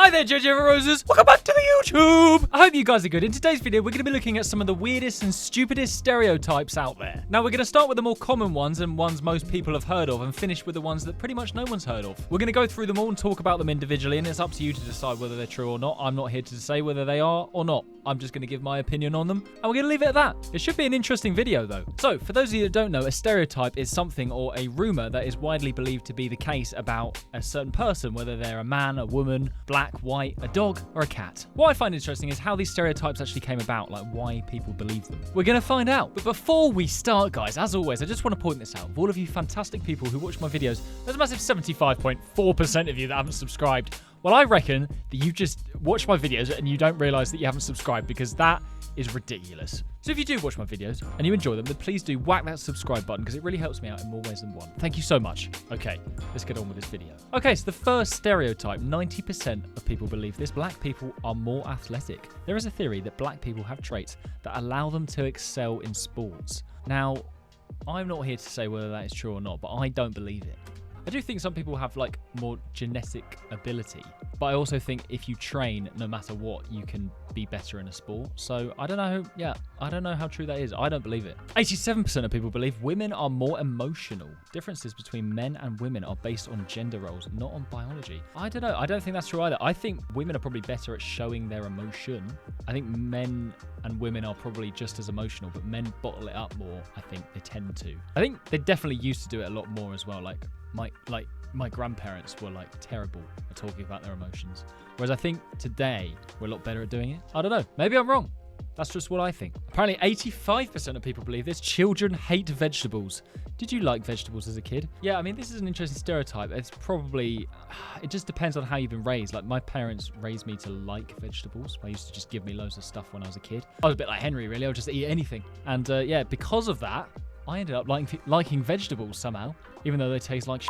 Hi there, Judge Roses. Welcome back to the YouTube. I hope you guys are good. In today's video, we're going to be looking at some of the weirdest and stupidest stereotypes out there. Now, we're going to start with the more common ones and ones most people have heard of and finish with the ones that pretty much no one's heard of. We're going to go through them all and talk about them individually, and it's up to you to decide whether they're true or not. I'm not here to say whether they are or not. I'm just going to give my opinion on them, and we're going to leave it at that. It should be an interesting video, though. So, for those of you that don't know, a stereotype is something or a rumor that is widely believed to be the case about a certain person, whether they're a man, a woman, black, white, a dog, or a cat. What I find interesting is how these stereotypes actually came about, like why people believe them. We're going to find out. But before we start, guys, as always, I just want to point this out. Of all of you fantastic people who watch my videos, there's a massive 75.4% of you that haven't subscribed. Well, I reckon that you just watch my videos and you don't realize that you haven't subscribed, because that is ridiculous. So if you do watch my videos and you enjoy them, then please do whack that subscribe button, because it really helps me out in more ways than one. Thank you so much. Okay, let's get on with this video. Okay, so the first stereotype, 90% of people believe this: black people are more athletic. There is a theory that black people have traits that allow them to excel in sports. Now, I'm not here to say whether that is true or not, but I don't believe it. I do think some people have like more genetic ability, but I also think if you train no matter what, you can be better in a sport. So I don't know. Yeah, I don't know how true that is. I don't believe it. 87% of people believe women are more emotional. Differences between men and women are based on gender roles, not on biology. I don't know. I don't think that's true either. I think women are probably better at showing their emotion. I think men and women are probably just as emotional, but men bottle it up more. I think they tend to. I think they definitely used to do it a lot more as well. Like my grandparents were like terrible at talking about their emotions, whereas I think today we're a lot better at doing it. I don't know. Maybe I'm wrong. That's just what I think. Apparently 85% of people believe this. Children hate vegetables. Did you like vegetables as a kid? Yeah, I mean, this is an interesting stereotype. It's probably, it just depends on how you've been raised. Like, my parents raised me to like vegetables. They used to just give me loads of stuff when I was a kid. I was a bit like Henry, really. I would just eat anything. And yeah, because of that, I ended up liking vegetables somehow, even though they taste like shit.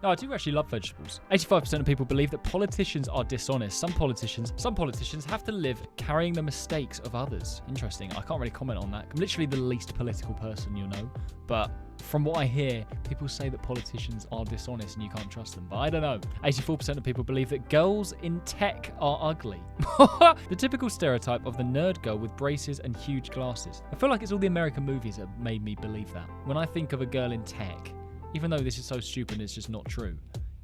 No, I do actually love vegetables. 85% of people believe that politicians are dishonest. Some politicians have to live carrying the mistakes of others. Interesting. I can't really comment on that. I'm literally the least political person you'll know. But from what I hear, people say that politicians are dishonest and you can't trust them. But I don't know. 84% of people believe that girls in tech are ugly. The typical stereotype of the nerd girl with braces and huge glasses. I feel like it's all the American movies that made me believe that. When I think of a girl in tech, even though this is so stupid, it's just not true.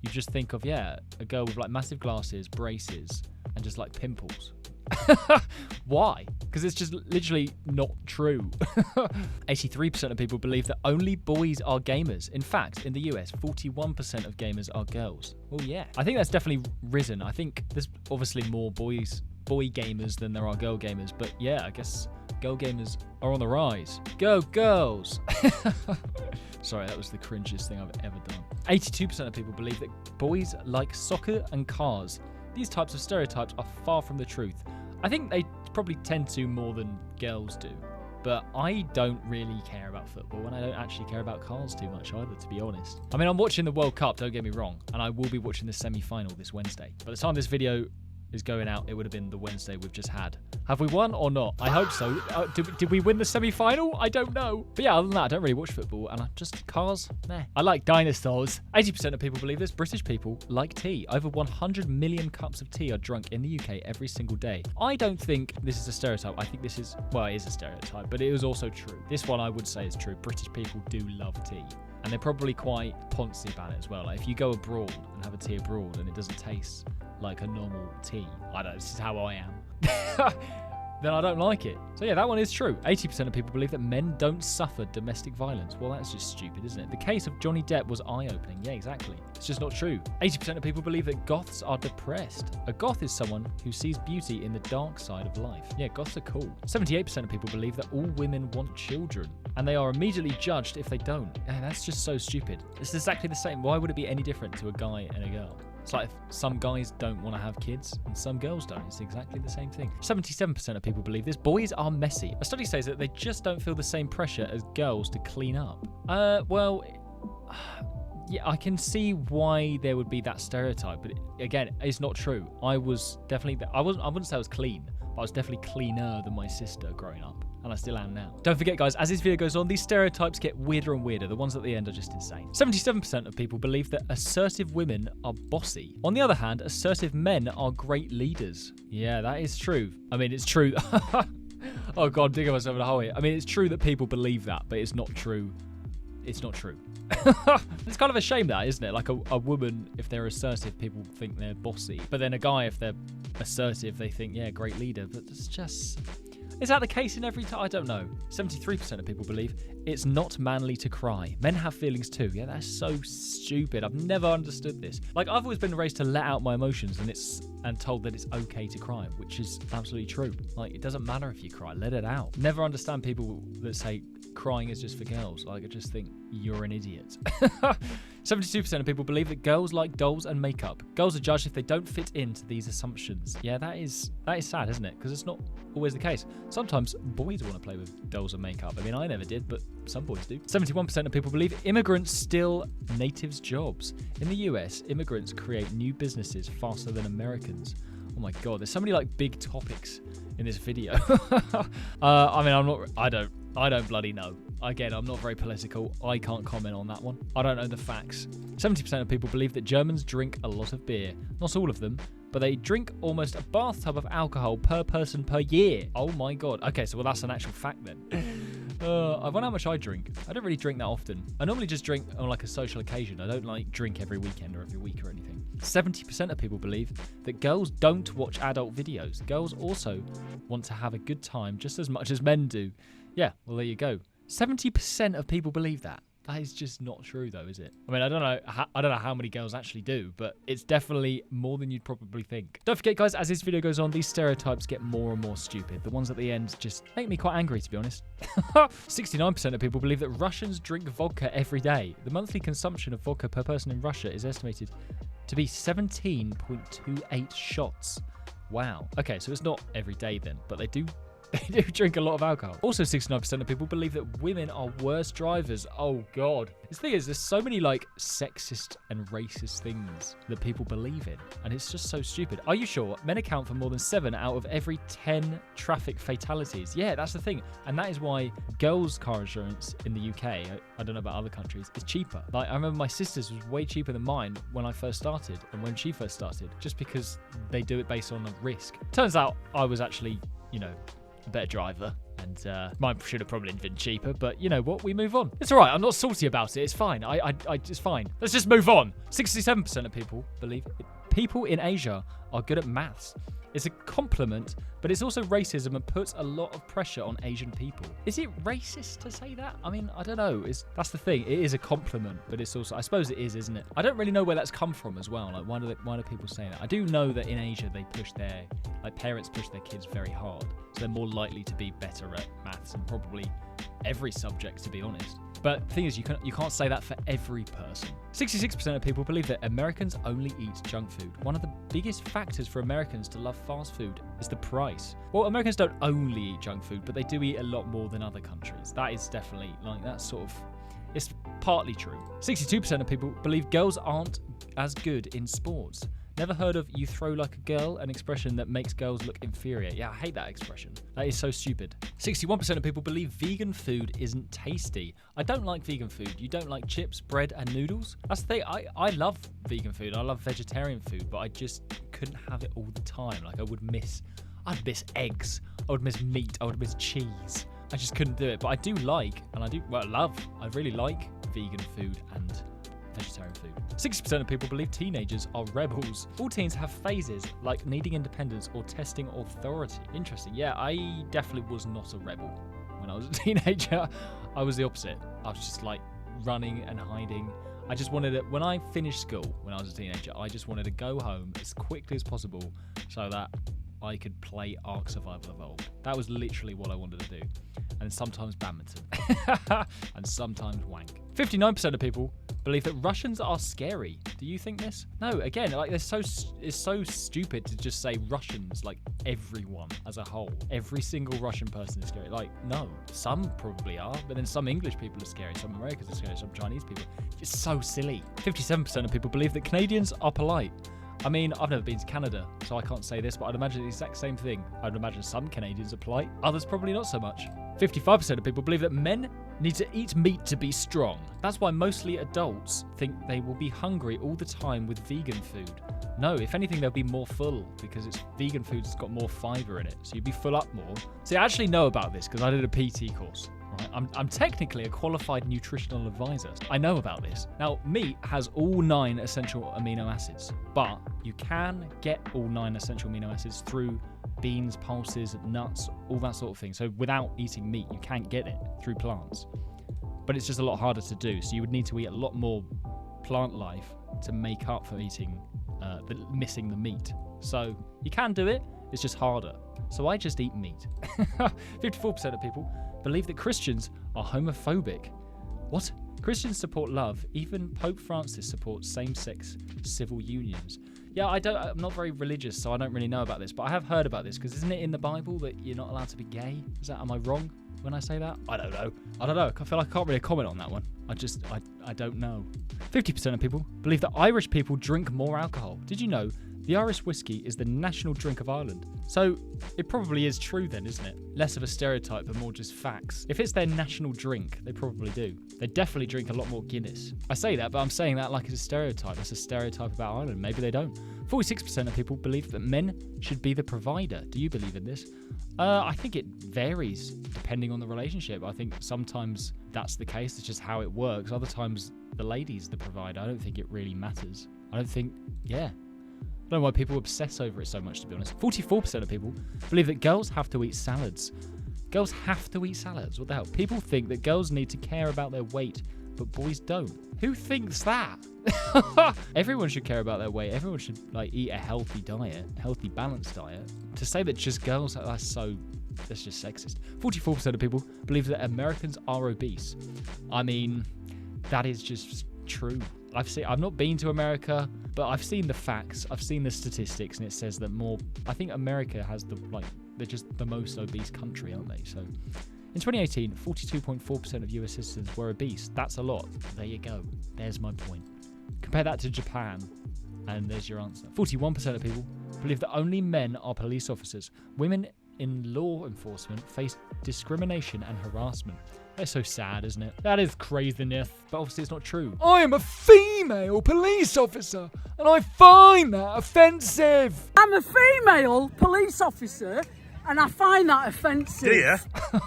You just think of, yeah, a girl with like massive glasses, braces, and just like pimples. Why? Because it's just literally not true. 83% of people believe that only boys are gamers. In fact, in the US, 41% of gamers are girls. Well, yeah. I think that's definitely risen. I think there's obviously more boy gamers than there are girl gamers. But yeah, I guess girl gamers are on the rise. Go girls! Sorry, that was the cringiest thing I've ever done. 82% of people believe that boys like soccer and cars. These types of stereotypes are far from the truth. I think they probably tend to more than girls do. But I don't really care about football, and I don't actually care about cars too much either, to be honest. I mean, I'm watching the World Cup, don't get me wrong, and I will be watching the semi-final this Wednesday. By the time this video is going out, it would have been the Wednesday we've just had. Have we won or not? I hope so. Did we win the semi-final? I don't know. But yeah, other than that, I don't really watch football, and I just cars, nah. I like dinosaurs. 80% of people believe this. British people like tea. Over 100 million cups of tea are drunk in the UK every single day. I don't think this is a stereotype. I think this is, well, it is a stereotype, but it is also true. This one I would say is true. British people do love tea. And they're probably quite poncy about it as well. Like, if you go abroad and have a tea abroad and it doesn't taste like a normal tea, I don't know, this is how I am, then I don't like it. So yeah, that one is true. 80% of people believe that men don't suffer domestic violence. Well, that's just stupid, isn't it? The case of Johnny Depp was eye-opening. Yeah, exactly. It's just not true. 80% of people believe that goths are depressed. A goth is someone who sees beauty in the dark side of life. Yeah, goths are cool. 78% of people believe that all women want children, and they are immediately judged if they don't. Yeah, that's just so stupid. It's exactly the same. Why would it be any different to a guy and a girl? It's like if some guys don't want to have kids and some girls don't. It's exactly the same thing. 77% of people believe this. Boys are messy. A study says that they just don't feel the same pressure as girls to clean up. Well, yeah, I can see why there would be that stereotype, but again, it's not true. I was definitely, I wouldn't say I was clean, but I was definitely cleaner than my sister growing up. and I still am now. Don't forget, guys, as this video goes on, these stereotypes get weirder and weirder. The ones at the end are just insane. 77% of people believe that assertive women are bossy. On the other hand, assertive men are great leaders. Yeah, that is true. I mean, it's true. Oh God, I'm digging myself in a hole here. I mean, it's true that people believe that, but it's not true. It's not true. It's kind of a shame that, isn't it? Like a woman, if they're assertive, people think they're bossy. But then a guy, if they're assertive, they think, yeah, great leader. But it's just... Is that the case in every time? I don't know. 73% of people believe it's not manly to cry. Men have feelings too. Yeah, that's so stupid. I've never understood this. Like, I've always been raised to let out my emotions and told that it's okay to cry, which is absolutely true. Like, it doesn't matter if you cry, let it out. Never understand people that say crying is just for girls. Like, I just think you're an idiot. 72% of people believe that girls like dolls and makeup. Girls are judged if they don't fit into these assumptions. Yeah, that is sad, isn't it? Because it's not always the case. Sometimes boys want to play with dolls and makeup. I mean, I never did, but some boys do. 71% of people believe immigrants steal natives' jobs. In the US, immigrants create new businesses faster than Americans. Oh my God, there's so many like big topics in this video. I mean, I don't bloody know. Again, I'm not very political. I can't comment on that one. I don't know the facts. 70% of people believe that Germans drink a lot of beer. Not all of them, but they drink almost a bathtub of alcohol per person per year. Oh my God. Okay, so well, that's an actual fact then. I wonder how much I drink. I don't really drink that often. I normally just drink on like a social occasion. I don't like drink every weekend or every week or anything. 70% of people believe that girls don't watch adult videos. Girls also want to have a good time just as much as men do. Yeah, well, there you go. 70% of people believe that. That is just not true, though, is it? I mean, I don't know how many girls actually do, but it's definitely more than you'd probably think. Don't forget, guys, as this video goes on, these stereotypes get more and more stupid. The ones at the end just make me quite angry, to be honest. 69% of people believe that Russians drink vodka every day. The monthly consumption of vodka per person in Russia is estimated to be 17.28 shots. Wow. Okay, so it's not every day then, but they do drink a lot of alcohol. Also, 69% of people believe that women are worse drivers. Oh God. The thing is, there's so many like sexist and racist things that people believe in, and it's just so stupid. Are you sure? Men account for more than 7 out of every 10 traffic fatalities. Yeah, that's the thing. And that is why girls' car insurance in the UK, I don't know about other countries, is cheaper. Like, I remember my sister's was way cheaper than mine when I first started and when she first started, just because they do it based on a risk. Turns out I was actually, you know, a better driver, and mine should have probably been cheaper, but you know what, we move on. It's all right, I'm not salty about it, it's fine. It's fine. Let's just move on. 67% of people believe people in Asia are good at maths. It's a compliment, but it's also racism and puts a lot of pressure on Asian people. Is it racist to say that? I mean, I don't know. That's the thing. It is a compliment, but it's also, I suppose it is, isn't it? I don't really know where that's come from as well. Like, why do people say that? I do know that in Asia, they push parents push their kids very hard. So they're more likely to be better at maths and probably every subject, to be honest. But the thing is, you can't say that for every person. 66% of people believe that Americans only eat junk food. One of the biggest factors for Americans to love fast food is the price. Well, Americans don't only eat junk food, but they do eat a lot more than other countries. That is definitely, like, that's sort of, it's partly true. 62% of people believe girls aren't as good in sports. Never heard of "you throw like a girl," an expression that makes girls look inferior. Yeah, I hate that expression. That is so stupid. 61% of people believe vegan food isn't tasty. I don't like vegan food. You don't like chips, bread, and noodles? That's the thing. I love vegan food. I love vegetarian food, but I just couldn't have it all the time. Like, I'd miss eggs. I would miss meat. I would miss cheese. I just couldn't do it. But I do like, and I really like vegan food and vegetarian food. 60% of people believe teenagers are rebels. All teens have phases like needing independence or testing authority. Interesting. Yeah, I definitely was not a rebel when I was a teenager. I was the opposite. I was just like running and hiding. I just wanted to, when I finished school when I was a teenager, I just wanted to go home as quickly as possible so that I could play Ark Survival Evolved. That was literally what I wanted to do. And sometimes badminton. And sometimes wank. 59% of people believe that Russians are scary. Do you think this? No, again, like, it's so stupid to just say Russians, like everyone as a whole. Every single Russian person is scary. Like, no, some probably are, but then some English people are scary, some Americans are scary, some Chinese people. It's so silly. 57% of people believe that Canadians are polite. I mean, I've never been to Canada, so I can't say this, but I'd imagine the exact same thing. I'd imagine some Canadians are polite, others probably not so much. 55% of people believe that men need to eat meat to be strong. That's why mostly adults think they will be hungry all the time with vegan food. No, if anything, they'll be more full because it's vegan food that's got more fiber in it, so you'd be full up more. See, I actually know about this because I did a PT course. Right? I'm technically a qualified nutritional advisor. I know about this. Now, meat has all 9 essential amino acids, but you can get all 9 essential amino acids through beans, pulses, nuts, all that sort of thing. So without eating meat, you can't get it through plants. But it's just a lot harder to do. So you would need to eat a lot more plant life to make up for eating, missing the meat. So you can do it, it's just harder. So I just eat meat. 54% of people believe that Christians are homophobic. What? Christians support love. Even Pope Francis supports same-sex civil unions. Yeah, I'm not very religious, so I don't really know about this, but I have heard about this, because isn't it in the Bible that you're not allowed to be gay? Am I wrong when I say that? I don't know. I feel like I can't really comment on that one. I don't know. 50% of people believe that Irish people drink more alcohol. Did you know the Irish whiskey is the national drink of Ireland? So it probably is true then, isn't it? Less of a stereotype, but more just facts. If it's their national drink, they probably do. They definitely drink a lot more Guinness. I say that, but I'm saying that like it's a stereotype. That's a stereotype about Ireland. Maybe they don't. 46% of people believe that men should be the provider. Do you believe in this? I think it varies depending on the relationship. I think sometimes that's the case. It's just how it works. Other times the lady's the provider. I don't think it really matters. I don't know why people obsess over it so much, to be honest. 44% of people believe that girls have to eat salads. Girls have to eat salads? What the hell? People think that girls need to care about their weight, but boys don't. Who thinks that? Everyone should care about their weight. Everyone should eat a healthy diet, healthy, balanced diet. To say that just girls, that's just sexist. 44% of people believe that Americans are obese. I mean, that is just true. I've not been to America, but I've seen the facts. I've seen the statistics, and it says that I think America has they're just the most obese country, aren't they? So in 2018, 42.4% of US citizens were obese. That's a lot. There you go. There's my point. Compare that to Japan, and there's your answer. 41% of people believe that only men are police officers. Women in law enforcement face discrimination and harassment. That's so sad, isn't it? That is craziness, but obviously it's not true. I am a female police officer, and I find that offensive. I'm a female police officer, and I find that offensive. Do you?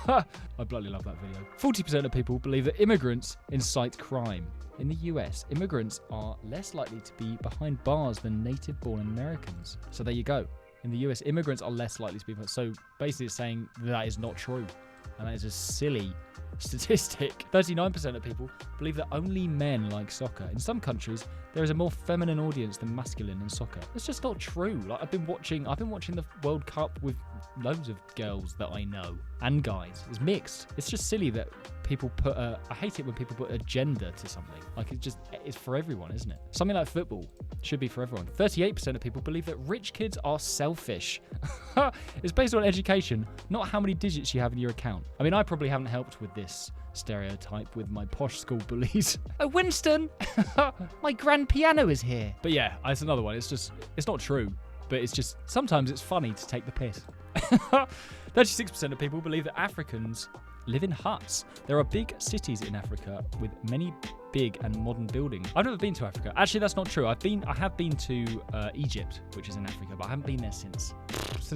I bloody love that video. 40% of people believe that immigrants incite crime. In the US, immigrants are less likely to be behind bars than native-born Americans. So there you go. In the US, immigrants are less likely to be behind. So basically it's saying that is not true. And that is a silly statistic. 39% of people believe that only men like soccer. In some countries, there is a more feminine audience than masculine in soccer. It's just not true. I've been watching the World Cup with loads of girls that I know and guys. It's mixed. It's just silly that people I hate it when people put a gender to something. It's for everyone, isn't it? Something like football should be for everyone. 38% of people believe that rich kids are selfish. It's based on education, not how many digits you have in your account. I mean, I probably haven't helped with this stereotype with my posh school bullies. Oh, Winston, my grand piano is here. But yeah, it's another one. It's not true, but it's just, sometimes it's funny to take the piss. 36% of people believe that Africans live in huts. There are big cities in Africa with many big and modern buildings. I've never been to Africa. Actually, that's not true. I have been to Egypt, which is in Africa, but I haven't been there since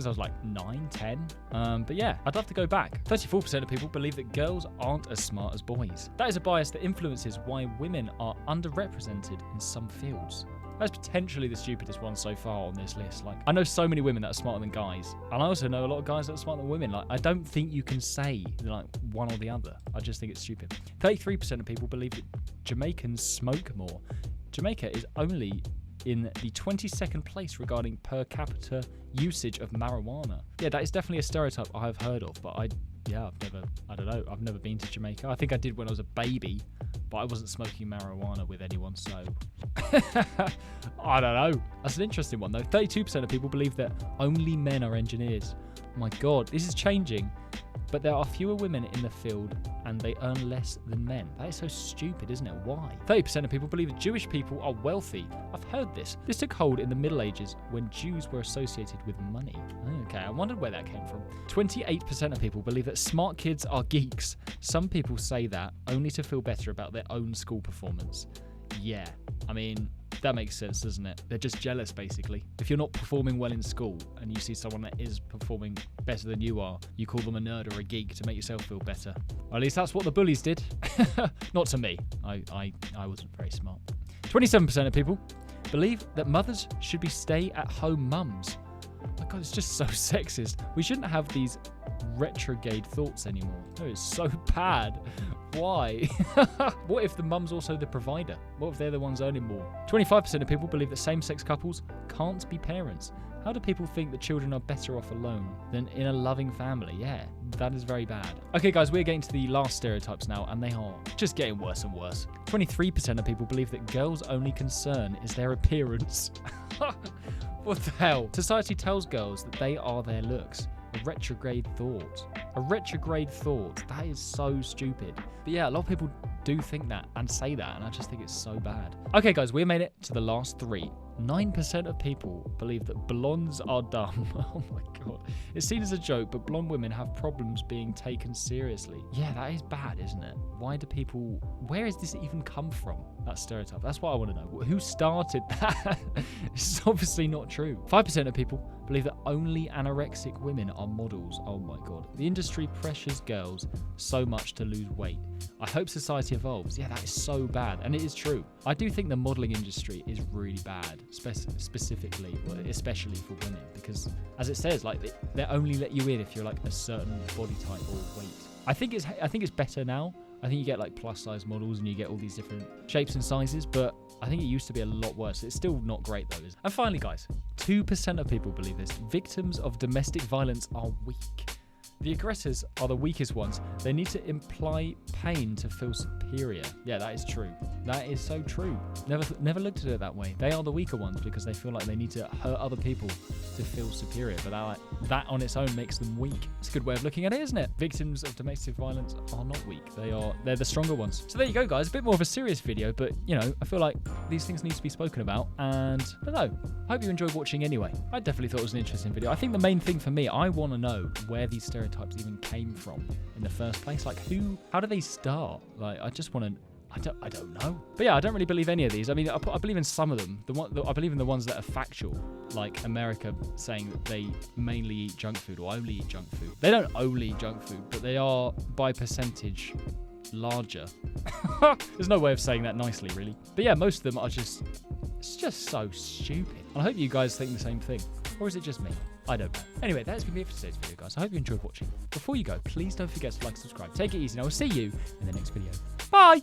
I was like 9, 10. But yeah, I'd love to go back. 34% of people believe that girls aren't as smart as boys. That is a bias that influences why women are underrepresented in some fields. That's potentially the stupidest one so far on this list. I know so many women that are smarter than guys, and I also know a lot of guys that are smarter than women. I don't think you can say one or the other. I just think it's stupid. 33% of people believe that Jamaicans smoke more. Jamaica is only in the 22nd place regarding per capita usage of marijuana. Yeah, that is definitely a stereotype I have heard of, but I've never been to Jamaica. I think I did when I was a baby, but I wasn't smoking marijuana with anyone, so I don't know. That's an interesting one, though. 32% of people believe that only men are engineers. Oh my God, this is changing. but there are fewer women in the field and they earn less than men. That is so stupid, isn't it? Why? 30% of people believe that Jewish people are wealthy. I've heard this. This took hold in the Middle Ages when Jews were associated with money. Okay, I wondered where that came from. 28% of people believe that smart kids are geeks. Some people say that only to feel better about their own school performance. Yeah, I mean, that makes sense, doesn't it? They're just jealous, basically. If you're not performing well in school and you see someone that is performing better than you are, you call them a nerd or a geek to make yourself feel better. Or at least that's what the bullies did. Not to me. I wasn't very smart. 27% of people believe that mothers should be stay-at-home mums. Oh my God, it's just so sexist. We shouldn't have these retrograde thoughts anymore. No, it's so bad. Why? What if the mum's also the provider? What if they're the ones earning more? 25% of people believe that same-sex couples can't be parents. How do people think that children are better off alone than in a loving family? Yeah, that is very bad. Okay, guys, we're getting to the last stereotypes now, and they are just getting worse and worse. 23% of people believe that girls' only concern is their appearance. What the hell? Society tells girls that they are their looks. A retrograde thought. A retrograde thought. That is so stupid. But yeah, a lot of people do think that and say that, and I just think it's so bad. Okay, guys, we made it to the last three. 9% of people believe that blondes are dumb. Oh my God. It's seen as a joke, but blonde women have problems being taken seriously. Yeah, that is bad, isn't it? Why do people... Where has this even come from? That stereotype. That's what I want to know. Who started that? It's obviously not true. 5% of people believe that only anorexic women are models. Oh my God. The industry pressures girls so much to lose weight. I hope society evolves. Yeah, that is so bad. And it is true. I do think the modeling industry is really bad, specifically, especially for women, because as it says, like they only let you in if you're like a certain body type or weight. I think it's better now. I think you get like plus size models and you get all these different shapes and sizes, but I think it used to be a lot worse. It's still not great though. And finally, guys, 2% of people believe this. Victims of domestic violence are weak. The aggressors are the weakest ones. They need to imply pain to feel superior. Yeah, that is true. That is so true. Never looked at it that way. They are the weaker ones because they feel like they need to hurt other people to feel superior. But that on its own makes them weak. It's a good way of looking at it, isn't it? Victims of domestic violence are not weak. They're the stronger ones. So there you go, guys. A bit more of a serious video, but you know, I feel like these things need to be spoken about. And I don't know. I hope you enjoyed watching anyway. I definitely thought it was an interesting video. I think the main thing for me, I want to know where these stereotypes even came from in the first place. Like how do they start? Like I just want to. I don't know. But yeah, I don't really believe any of these. I mean, I believe in some of them. I believe in the ones that are factual, like America saying that they mainly eat junk food or only eat junk food. They don't only eat junk food, but they are by percentage larger. There's no way of saying that nicely, really. But yeah, most of them are it's just so stupid. And I hope you guys think the same thing. Or is it just me? I don't know. Anyway, that's going to be it for today's video, guys. I hope you enjoyed watching. Before you go, please don't forget to like and subscribe. Take it easy, and I will see you in the next video. Bye!